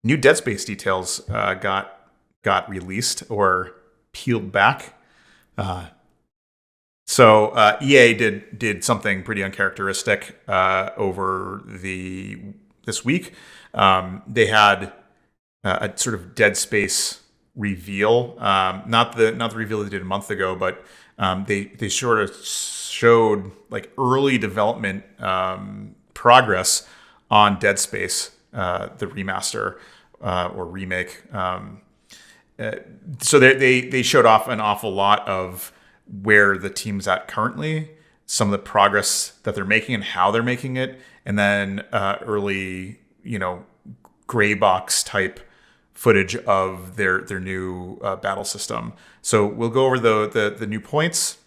new Dead Space details got released or peeled back. Uh, EA did something pretty uncharacteristic over the this week. They had a sort of Dead Space reveal, not the reveal they did a month ago, but they sort of showed like early development progress on Dead Space, the remaster or remake. So they showed off an awful lot of where the team's at currently, some of the progress that they're making and how they're making it, and then early, gray box type footage of their new battle system. So we'll go over the new points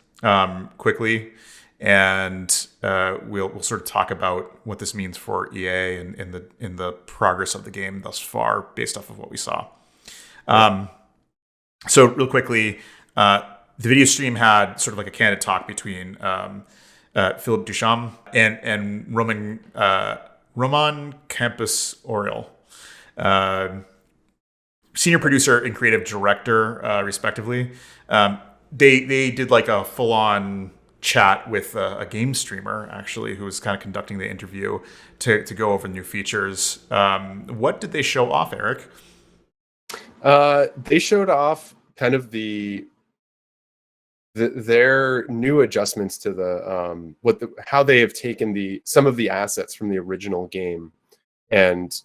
quickly, and we'll sort of talk about what this means for EA and in the progress of the game thus far, based off of what we saw. So real quickly, the video stream had sort of like a candid talk between Philip Duchamp and Roman Campus Oriol, senior producer and creative director, respectively. They did like a full on chat with a game streamer, actually, who was kind of conducting the interview to go over new features. What did they show off, Eric? They showed off kind of their new adjustments to how they have taken some of the assets from the original game and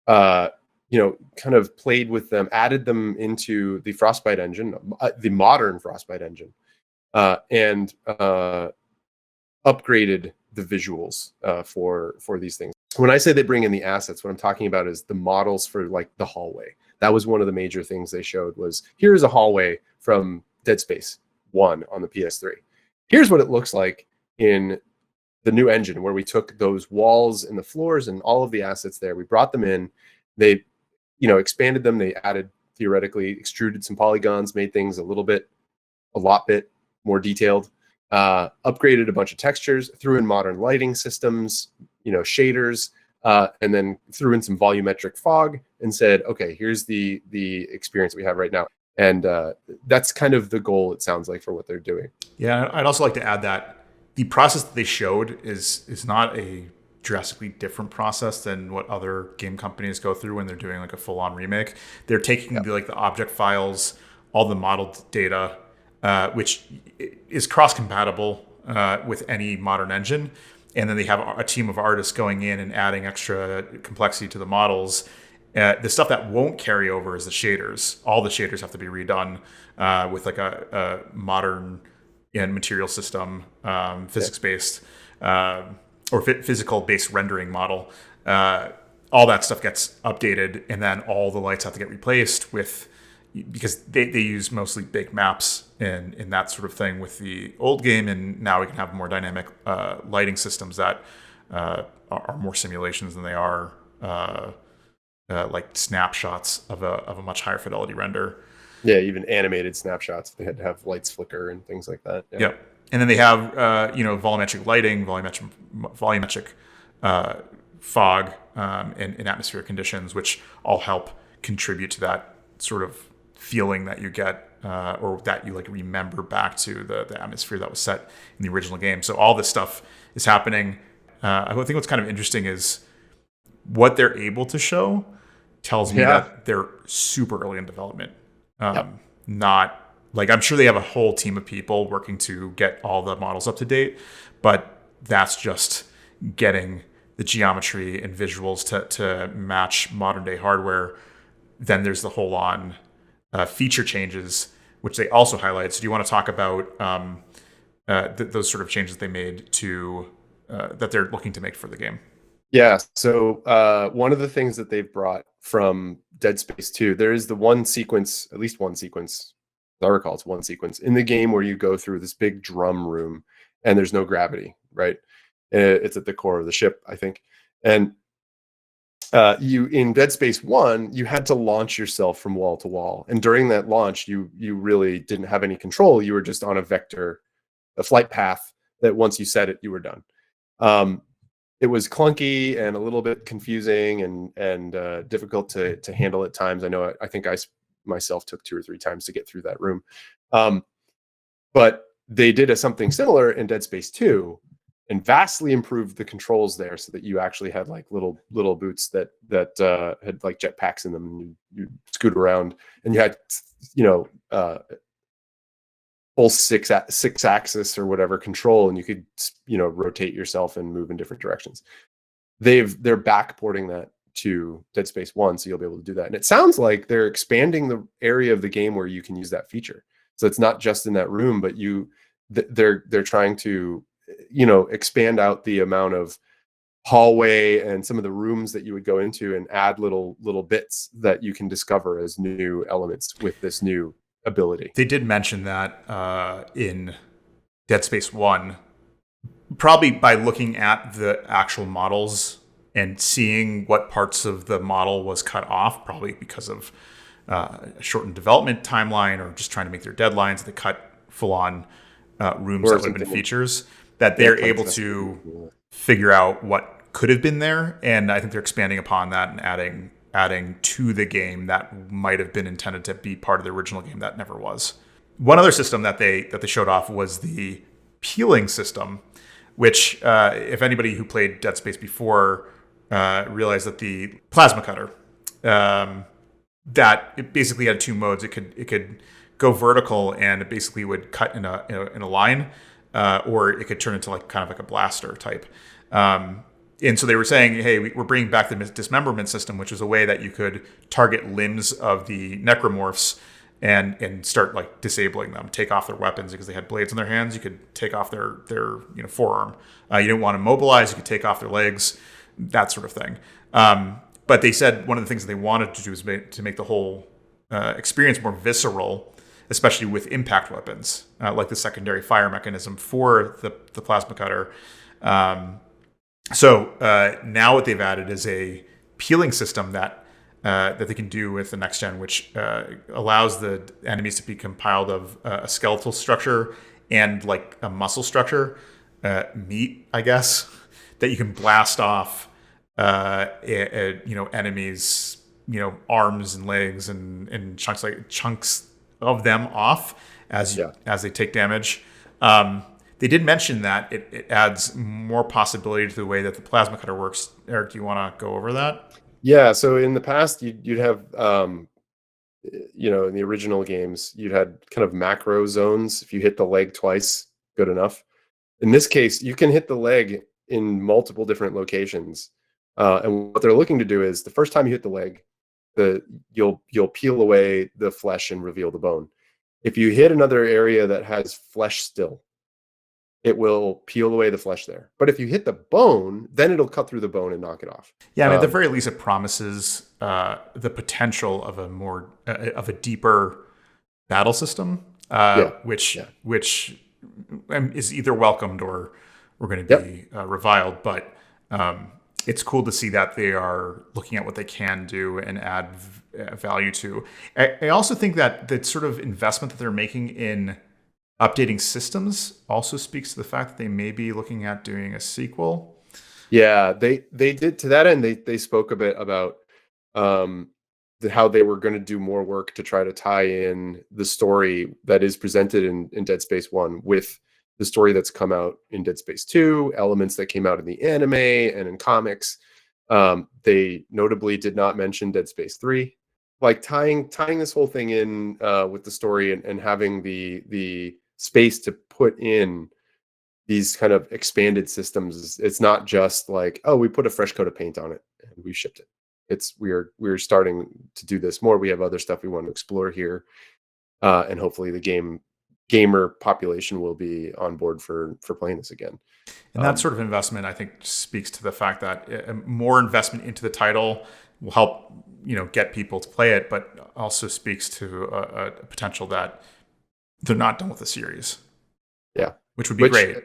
kind of played with them, added them into the Frostbite engine, the modern Frostbite engine, and upgraded the visuals for these things. When I say they bring in the assets, what I'm talking about is the models for like the hallway. That was one of the major things they showed was, here's a hallway from Dead Space 1 on the PS3. Here's what it looks like in the new engine, where we took those walls and the floors and all of the assets there. We brought them in. They, expanded them. They added, theoretically, extruded some polygons, made things a lot bit more detailed, upgraded a bunch of textures, threw in modern lighting systems, shaders, and then threw in some volumetric fog and said, okay, here's the experience we have right now. And that's kind of the goal, it sounds like, for what they're doing. Yeah, I'd also like to add that the process that they showed is not a drastically different process than what other game companies go through when they're doing like a full-on remake. They're taking the object files, all the model data, which is cross-compatible with any modern engine, and then they have a team of artists going in and adding extra complexity to the models. The stuff that won't carry over is the shaders. All the shaders have to be redone with like a modern material system, physics-based or physical-based rendering model. All that stuff gets updated, and then all the lights have to get replaced because they use mostly big maps and that sort of thing with the old game, and now we can have more dynamic lighting systems that are more simulations than they are like snapshots of a much higher fidelity render. Yeah, even animated snapshots. They had to have lights flicker and things like that. Yeah. Yep. And then they have volumetric lighting, volumetric fog, and atmospheric conditions, which all help contribute to that sort of feeling that you get or that you like remember back to the atmosphere that was set in the original game. So all this stuff is happening. I think what's kind of interesting is what they're able to show tells me that they're super early in development. Not like, I'm sure they have a whole team of people working to get all the models up to date, but that's just getting the geometry and visuals to match modern day hardware. Then there's the whole on feature changes, which they also highlight. So do you want to talk about those sort of changes they made to that they're looking to make for the game? Yeah. So one of the things that they've brought from Dead Space 2, there is the one sequence, at least one sequence, as I recall, it's one sequence in the game where you go through this big drum room and there's no gravity, right? It's at the core of the ship, I think. And you in Dead Space 1, you had to launch yourself from wall to wall. And during that launch, you really didn't have any control. You were just on a vector, a flight path that once you set it, you were done. it was clunky and a little bit confusing and difficult to handle at times. I know I think myself took 2 or 3 times to get through that room. Um, but they did something similar in Dead Space 2 and vastly improved the controls there so that you actually had like little boots that had like jetpacks in them, and you scoot around, and you had you know full six axis or whatever control, and you could rotate yourself and move in different directions. They're backporting that to Dead Space 1, so you'll be able to do that. And it sounds like they're expanding the area of the game where you can use that feature. So it's not just in that room, but they're trying to expand out the amount of hallway and some of the rooms that you would go into, and add little bits that you can discover as new elements with this new ability. They did mention that in Dead Space 1, probably by looking at the actual models and seeing what parts of the model was cut off, probably because of a shortened development timeline or just trying to make their deadlines. They cut full-on rooms that would have been features, that they're able to figure out what could have been there. And I think they're expanding upon that and adding to the game that might have been intended to be part of the original game that never was. One other system that they showed off was the peeling system, which if anybody who played Dead Space before realized that the plasma cutter, that it basically had 2 modes. It could go vertical, and it basically would cut in a line, or it could turn into like kind of like a blaster type. And so they were saying, hey, we're bringing back the dismemberment system, which is a way that you could target limbs of the necromorphs and start like disabling them, take off their weapons because they had blades in their hands. You could take off their forearm. You didn't want to mobilize. You could take off their legs, that sort of thing. But they said one of the things that they wanted to do was to make the whole experience more visceral, especially with impact weapons, like the secondary fire mechanism for the plasma cutter. So now what they've added is a peeling system that they can do with the next gen, which allows the enemies to be compiled of a skeletal structure and like a muscle structure, meat, I guess, that you can blast off, enemies, arms and legs and chunks of them off as they take damage. They did mention that it adds more possibility to the way that the plasma cutter works. Eric, do you want to go over that? Yeah. So in the past, you'd have, in the original games, you'd had kind of macro zones. If you hit the leg twice, good enough. In this case, you can hit the leg in multiple different locations. And what they're looking to do is the first time you hit the leg, you'll peel away the flesh and reveal the bone. If you hit another area that has flesh still, it will peel away the flesh there. But if you hit the bone, then it'll cut through the bone and knock it off. Yeah, I mean, at the very least, it promises the potential of a deeper battle system, which is either welcomed or we're going to be reviled. But it's cool to see that they are looking at what they can do and add value to. I also think that the sort of investment that they're making in updating systems also speaks to the fact that they may be looking at doing a sequel. Yeah, they did. To that end, they spoke a bit about how they were going to do more work to try to tie in the story that is presented in Dead Space 1 with the story that's come out in Dead Space 2, elements that came out in the anime and in comics. They notably did not mention Dead Space 3. Like tying this whole thing in with the story and having the space to put in these kind of expanded systems. It's not just like, oh, we put a fresh coat of paint on it and we shipped it. It's we're starting to do this more. We have other stuff we want to explore here, and hopefully the gamer population will be on board for playing this again. And that sort of investment, I think, speaks to the fact that more investment into the title will help get people to play it, but also speaks to a potential that they're not done with the series. Yeah, which would be great.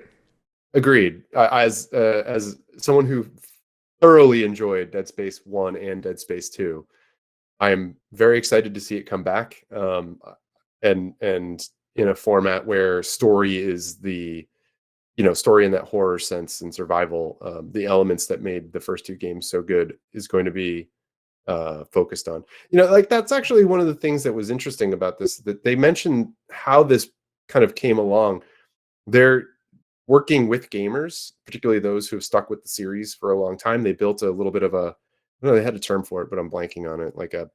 Agreed. As someone who thoroughly enjoyed Dead Space 1 and Dead Space 2, I am very excited to see it come back, and in a format where story is the story in that horror sense and survival, the elements that made the first two games so good is going to be focused on. Like that's actually one of the things that was interesting about this, that they mentioned how this kind of came along. They're working with gamers, particularly those who have stuck with the series for a long time. They built a little bit of a, I don't know, they had a term for it, but I'm blanking on it, like a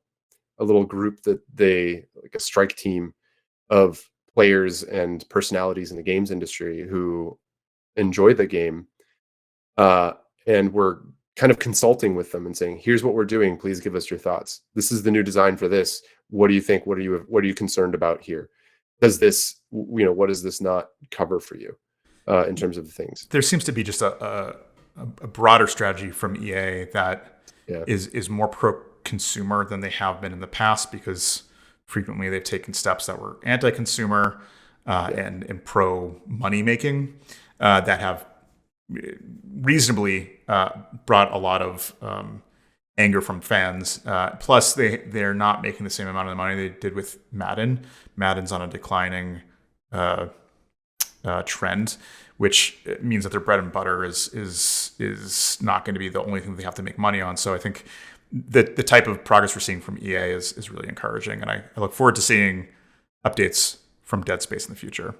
little group that they, like a strike team of players and personalities in the games industry who enjoy the game, uh, and we're kind of consulting with them and saying, "Here's what we're doing. Please give us your thoughts. This is the new design for this. What do you think? What are you concerned about here? Does this, what does this not cover for you in terms of the things?" There seems to be just a broader strategy from EA that Yeah, is more pro consumer than they have been in the past, because frequently they've taken steps that were anti-consumer yeah, and pro money making that have reasonably brought a lot of anger from fans. Plus, they're not making the same amount of money they did with Madden. Madden's on a declining trend, which means that their bread and butter is not going to be the only thing they have to make money on. So I think that the type of progress we're seeing from EA is really encouraging, and I look forward to seeing updates from Dead Space in the future.